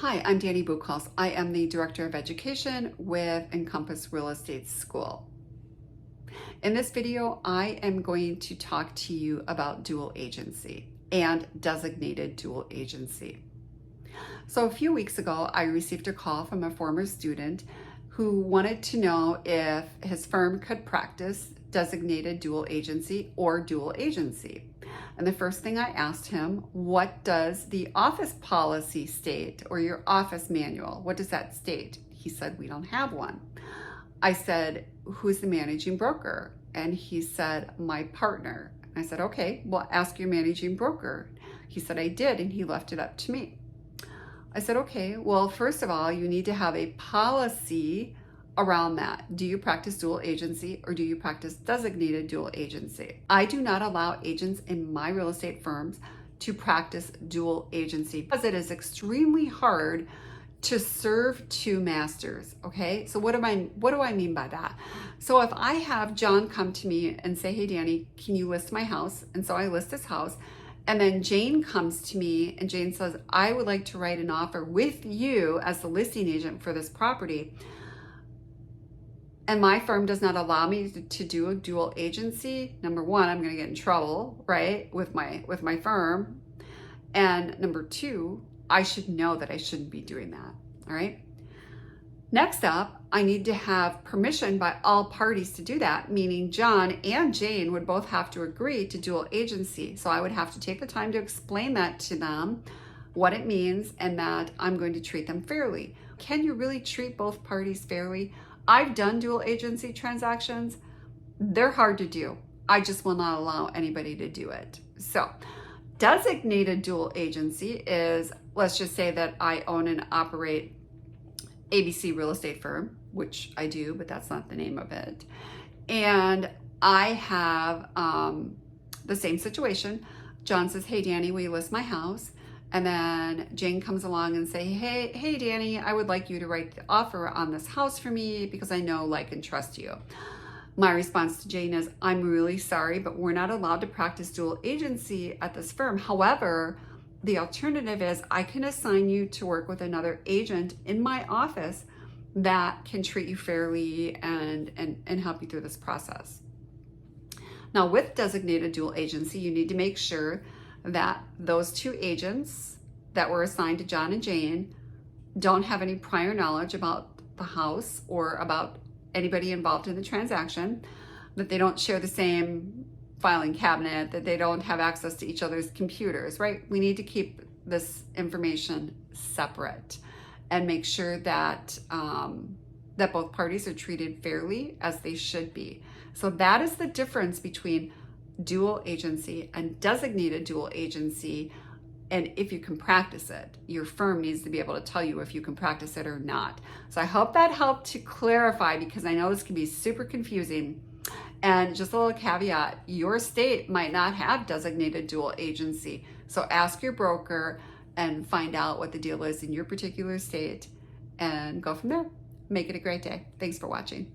Hi, I'm Danny Buchholz. I am the Director of Education with Encompass Real Estate School. In this video, I am going to talk to you about dual agency and designated dual agency. So a few weeks ago, I received a call from a former student who wanted to know if his firm could practice designated dual agency or dual agency. And the first thing I asked him, what does the office policy state, or your office manual? What does that state? He said, we don't have one. I said, who's the managing broker? And he said, my partner. I said, okay, well, ask your managing broker. He said, I did, and he left it up to me. I said, okay, well, first of all, you need to have a policy around that. Do you practice dual agency or do you practice designated dual agency? I do not allow agents in my real estate firms to practice dual agency because it is extremely hard to serve two masters, okay? So what do I mean by that? So if I have John come to me and say, hey, Danny, can you list my house? And so I list his house. And then Jane comes to me and Jane says, I would like to write an offer with you as the listing agent for this property. And my firm does not allow me to do a dual agency. Number one, I'm going to get in trouble, right, with my firm. And number two, I should know that I shouldn't be doing that, all right? Next up, I need to have permission by all parties to do that, meaning John and Jane would both have to agree to dual agency. So I would have to take the time to explain that to them, what it means, and that I'm going to treat them fairly. Can you really treat both parties fairly? I've done dual agency transactions. They're hard to do. I just will not allow anybody to do it. So designated dual agency is, let's just say that I own and operate ABC real estate firm, which I do, but that's not the name of it. And I have the same situation. John says, hey, Danny, will you list my house? And then Jane comes along and say, hey, Danny, I would like you to write the offer on this house for me because I know, like, and trust you. My response to Jane is, I'm really sorry, but we're not allowed to practice dual agency at this firm. However, the alternative is I can assign you to work with another agent in my office that can treat you fairly and help you through this process. Now, with designated dual agency, you need to make sure that those two agents that were assigned to John and Jane don't have any prior knowledge about the house or about anybody involved in the transaction, that they don't share the same filing cabinet, that they don't have access to each other's computers, right? We need to keep this information separate and make sure that that both parties are treated fairly, as they should be. So that is the difference between dual agency and designated dual agency. And if you can practice it, your firm needs to be able to tell you if you can practice it or not. So I hope that helped to clarify, because I know this can be super confusing. And just a little caveat, your state might not have designated dual agency. So ask your broker and find out what the deal is in your particular state and go from there. Make it a great day. Thanks for watching.